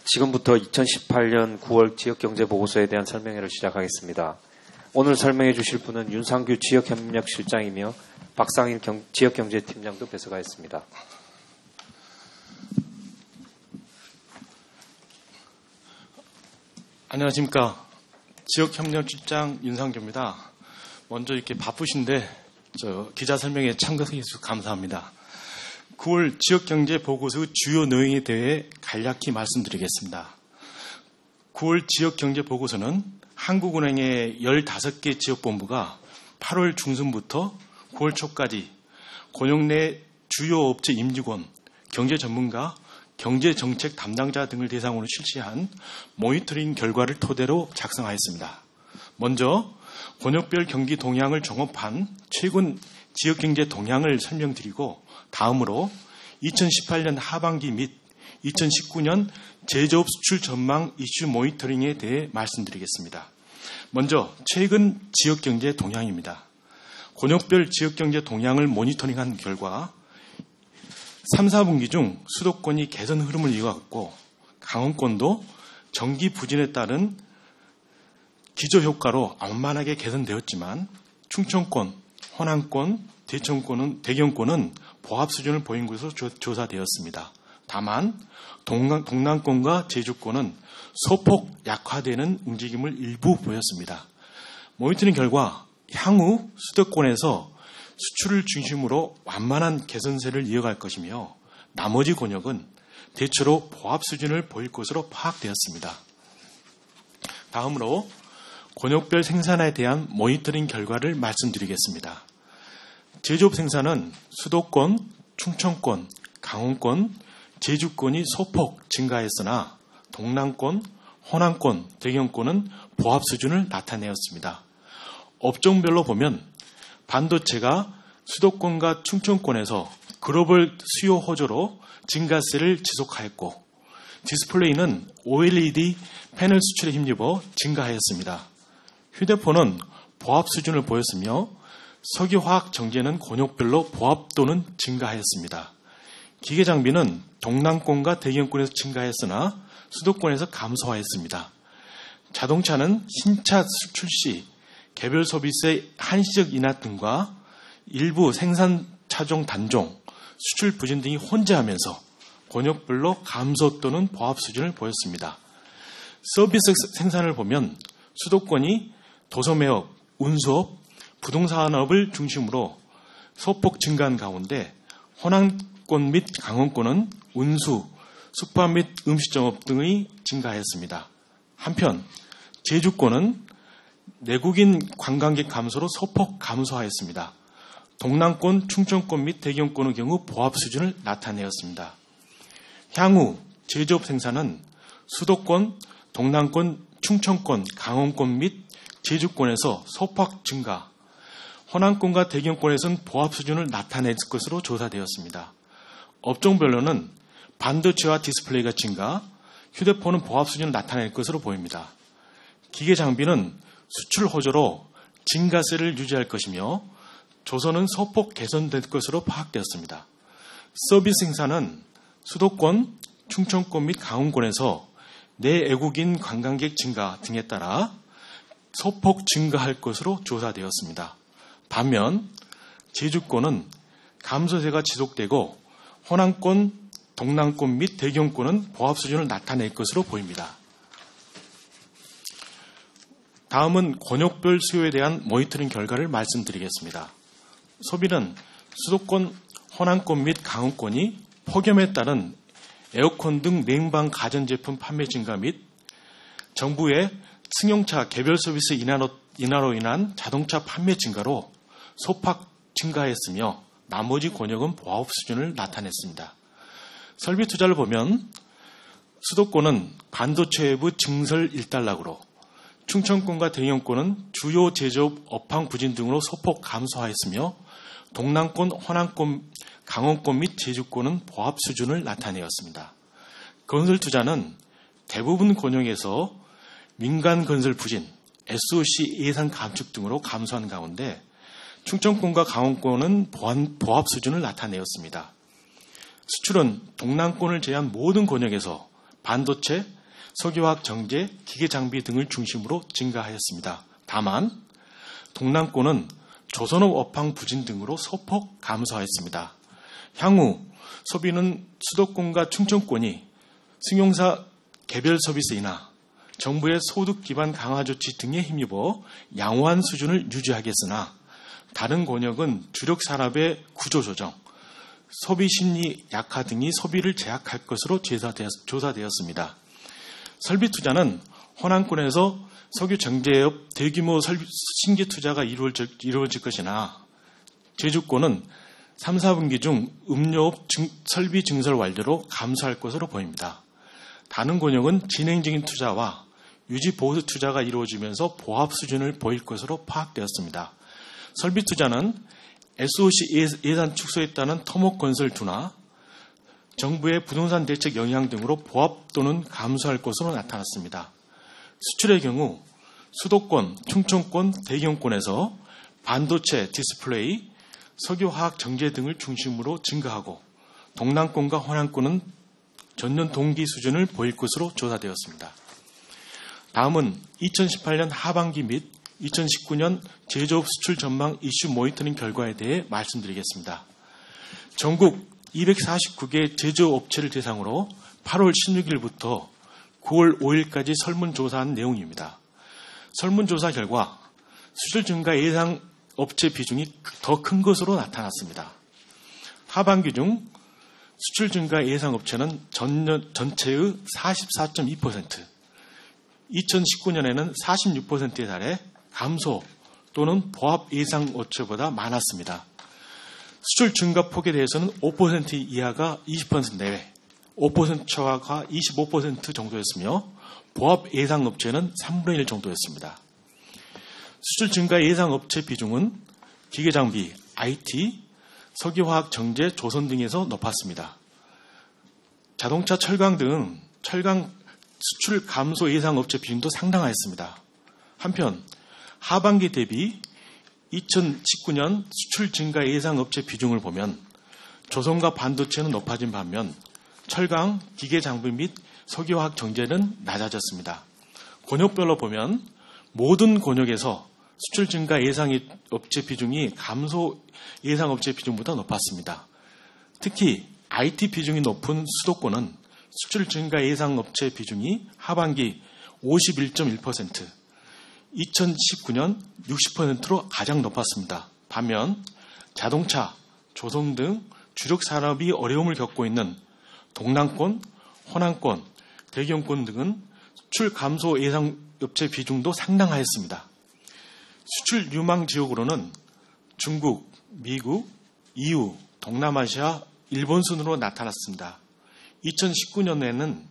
지금부터 2018년 9월 지역경제보고서에 대한 설명회를 시작하겠습니다. 오늘 설명해 주실 분은 윤상규 지역협력실장이며 박상인 지역경제팀장도 배석하였습니다. 안녕하십니까. 지역협력실장 윤상규입니다. 먼저 이렇게 바쁘신데 기자 설명회에 참가해 주셔서 감사합니다. 9월 지역경제보고서 주요 내용에 대해 간략히 말씀드리겠습니다. 9월 지역경제보고서는 한국은행의 15개 지역본부가 8월 중순부터 9월 초까지 권역 내 주요 업체 임직원, 경제전문가, 경제정책 담당자 등을 대상으로 실시한 모니터링 결과를 토대로 작성하였습니다. 먼저 권역별 경기 동향을 종합한 최근 지역경제 동향을 설명드리고 다음으로 2018년 하반기 및 2019년 제조업 수출 전망 이슈 모니터링에 대해 말씀드리겠습니다. 먼저 최근 지역경제 동향입니다. 권역별 지역경제 동향을 모니터링한 결과 3, 4분기 중 수도권이 개선 흐름을 이어갔고 강원권도 정기 부진에 따른 기저효과로 완만하게 개선되었지만 충청권, 호남권, 대경권은 보합 수준을 보인 것으로 조사되었습니다. 다만 동남권과 제주권은 소폭 약화되는 움직임을 일부 보였습니다. 모니터링 결과 향후 수도권에서 수출을 중심으로 완만한 개선세를 이어갈 것이며 나머지 권역은 대체로 보합 수준을 보일 것으로 파악되었습니다. 다음으로 권역별 생산에 대한 모니터링 결과를 말씀드리겠습니다. 제조업 생산은 수도권, 충청권, 강원권, 제주권이 소폭 증가했으나 동남권, 호남권, 대경권은 보합 수준을 나타내었습니다. 업종별로 보면 반도체가 수도권과 충청권에서 글로벌 수요 호조로 증가세를 지속하였고 디스플레이는 OLED 패널 수출에 힘입어 증가하였습니다. 휴대폰은 보합 수준을 보였으며 석유화학 정제는 권역별로 보합 또는 증가하였습니다. 기계장비는 동남권과 대경권에서 증가했으나 수도권에서 감소하였습니다. 자동차는 신차 수출 시 개별 소비세 한시적 인하 등과 일부 생산 차종 단종, 수출 부진 등이 혼재하면서 권역별로 감소 또는 보합 수준을 보였습니다. 서비스 생산을 보면 수도권이 도소매업, 운수업, 부동산업을 중심으로 소폭 증가한 가운데 호남권 및 강원권은 운수, 숙박 및 음식점업 등이 증가하였습니다. 한편 제주권은 내국인 관광객 감소로 소폭 감소하였습니다. 동남권, 충청권 및 대경권의 경우 보합 수준을 나타내었습니다. 향후 제조업 생산은 수도권, 동남권, 충청권, 강원권 및 제주권에서 소폭 증가, 호남권과 대경권에서는 보합 수준을 나타낼 것으로 조사되었습니다. 업종별로는 반도체와 디스플레이가 증가, 휴대폰은 보합 수준을 나타낼 것으로 보입니다. 기계장비는 수출 호조로 증가세를 유지할 것이며 조선은 소폭 개선될 것으로 파악되었습니다. 서비스 생산은 수도권, 충청권 및 강원권에서 내외국인 관광객 증가 등에 따라 소폭 증가할 것으로 조사되었습니다. 반면 제주권은 감소세가 지속되고 호남권, 동남권 및 대경권은 보합 수준을 나타낼 것으로 보입니다. 다음은 권역별 수요에 대한 모니터링 결과를 말씀드리겠습니다. 소비는 수도권, 호남권 및 강원권이 폭염에 따른 에어컨 등 냉방 가전제품 판매 증가 및 정부의 승용차 개별 서비스 인하로 인한 자동차 판매 증가로 소폭 증가했으며 나머지 권역은 보합 수준을 나타냈습니다. 설비 투자를 보면 수도권은 반도체 외부 증설 일단락으로 충청권과 대경권은 주요 제조업 업황 부진 등으로 소폭 감소하였으며 동남권, 호남권, 강원권 및 제주권은 보합 수준을 나타내었습니다. 건설 투자는 대부분 권역에서 민간 건설 부진, SOC 예산 감축 등으로 감소한 가운데 충청권과 강원권은 보합 수준을 나타내었습니다. 수출은 동남권을 제외한 모든 권역에서 반도체, 석유화학 정제, 기계장비 등을 중심으로 증가하였습니다. 다만 동남권은 조선업 업황 부진 등으로 소폭 감소하였습니다. 향후 소비는 수도권과 충청권이 승용사 개별 서비스이나 정부의 소득 기반 강화 조치 등에 힘입어 양호한 수준을 유지하겠으나 다른 권역은 주력 산업의 구조 조정, 소비 심리 약화 등이 소비를 제약할 것으로 조사되었습니다. 설비 투자는 호남권에서 석유 정제업 대규모 신규 투자가 이루어질 것이나 제주권은 3, 4분기 중 음료업 설비 증설 완료로 감소할 것으로 보입니다. 다른 권역은 진행 중인 투자와 유지 보수 투자가 이루어지면서 보합 수준을 보일 것으로 파악되었습니다. 설비 투자는 SOC 예산 축소에 따른 토목건설 둔화, 정부의 부동산 대책 영향 등으로 보합 또는 감소할 것으로 나타났습니다. 수출의 경우 수도권, 충청권, 대경권에서 반도체, 디스플레이, 석유화학 정제 등을 중심으로 증가하고 동남권과 호남권은 전년 동기 수준을 보일 것으로 조사되었습니다. 다음은 2018년 하반기 및 2019년 제조업 수출 전망 이슈 모니터링 결과에 대해 말씀드리겠습니다. 전국 249개 제조업체를 대상으로 8월 16일부터 9월 5일까지 설문조사한 내용입니다. 설문조사 결과 수출 증가 예상 업체 비중이 더 큰 것으로 나타났습니다. 하반기 중 수출 증가 예상 업체는 전체의 44.2%, 2019년에는 46%에 달해 감소 또는 보합 예상 업체보다 많았습니다. 수출 증가 폭에 대해서는 5% 이하가 20% 내외, 5% 초과가 25% 정도였으며 보합 예상 업체는 3분의 1 정도였습니다. 수출 증가 예상 업체 비중은 기계장비, IT, 석유화학 정제, 조선 등에서 높았습니다. 자동차, 철강 등 철강 수출 감소 예상 업체 비중도 상당하였습니다. 한편 하반기 대비 2019년 수출 증가 예상 업체 비중을 보면 조선과 반도체는 높아진 반면 철강, 기계장비 및 석유화학 정제는 낮아졌습니다. 권역별로 보면 모든 권역에서 수출 증가 예상 업체 비중이 감소 예상 업체 비중보다 높았습니다. 특히 IT 비중이 높은 수도권은 수출 증가 예상 업체 비중이 하반기 51.1%, 2019년 60%로 가장 높았습니다. 반면 자동차, 조선 등 주력 산업이 어려움을 겪고 있는 동남권, 호남권, 대경권 등은 수출 감소 예상 업체 비중도 상당하였습니다. 수출 유망 지역으로는 중국, 미국, EU, 동남아시아, 일본 순으로 나타났습니다. 2019년에는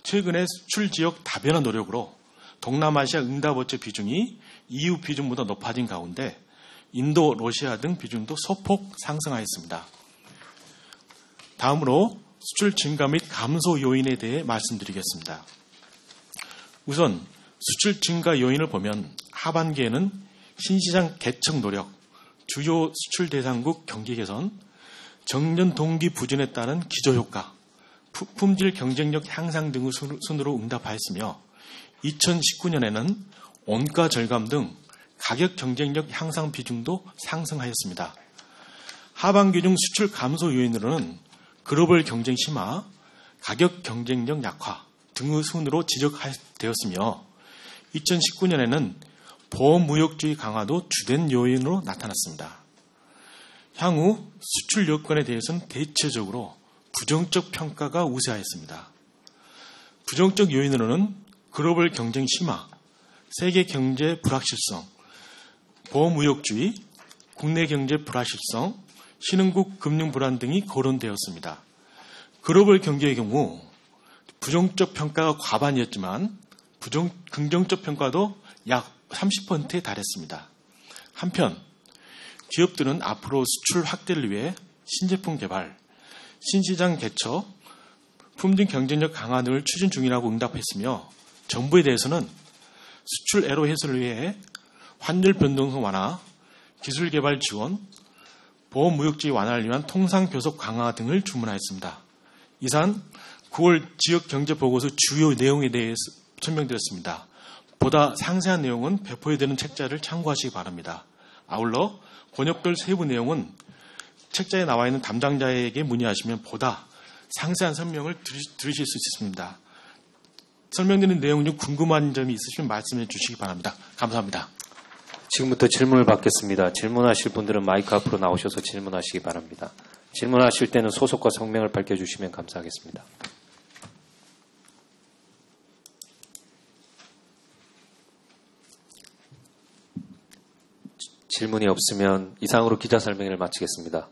최근에 수출 지역 다변화 노력으로 동남아시아 응답업체 비중이 EU 비중보다 높아진 가운데 인도, 러시아 등 비중도 소폭 상승하였습니다. 다음으로 수출 증가 및 감소 요인에 대해 말씀드리겠습니다. 우선 수출 증가 요인을 보면 하반기에는 신시장 개척 노력, 주요 수출 대상국 경기 개선, 정년 동기 부진에 따른 기저효과, 품질 경쟁력 향상 등의 순으로 응답하였으며 2019년에는 원가 절감 등 가격 경쟁력 향상 비중도 상승하였습니다. 하반기 중 수출 감소 요인으로는 글로벌 경쟁 심화, 가격 경쟁력 약화 등의 순으로 지적되었으며 2019년에는 보호무역주의 강화도 주된 요인으로 나타났습니다. 향후 수출 여건에 대해서는 대체적으로 부정적 평가가 우세하였습니다. 부정적 요인으로는 글로벌 경쟁 심화, 세계 경제 불확실성, 보호무역주의, 국내 경제 불확실성, 신흥국 금융 불안 등이 거론되었습니다. 글로벌 경제의 경우 부정적 평가가 과반이었지만 긍정적 평가도 약 30%에 달했습니다. 한편 기업들은 앞으로 수출 확대를 위해 신제품 개발, 신시장 개척, 품질 경쟁력 강화 등을 추진 중이라고 응답했으며 정부에 대해서는 수출 애로 해소를 위해 환율 변동성 완화, 기술 개발 지원, 보호무역주의 완화를 위한 통상 교섭 강화 등을 주문하였습니다. 이상 9월 지역경제보고서 주요 내용에 대해서 설명드렸습니다. 보다 상세한 내용은 배포에 되는 책자를 참고하시기 바랍니다. 아울러 권역별 세부 내용은 책자에 나와 있는 담당자에게 문의하시면 보다 상세한 설명을 들으실 수 있습니다. 설명드린 내용 중 궁금한 점이 있으시면 말씀해 주시기 바랍니다. 감사합니다. 지금부터 질문을 받겠습니다. 질문하실 분들은 마이크 앞으로 나오셔서 질문하시기 바랍니다. 질문하실 때는 소속과 성명을 밝혀주시면 감사하겠습니다. 질문이 없으면 이상으로 기자 설명회를 마치겠습니다.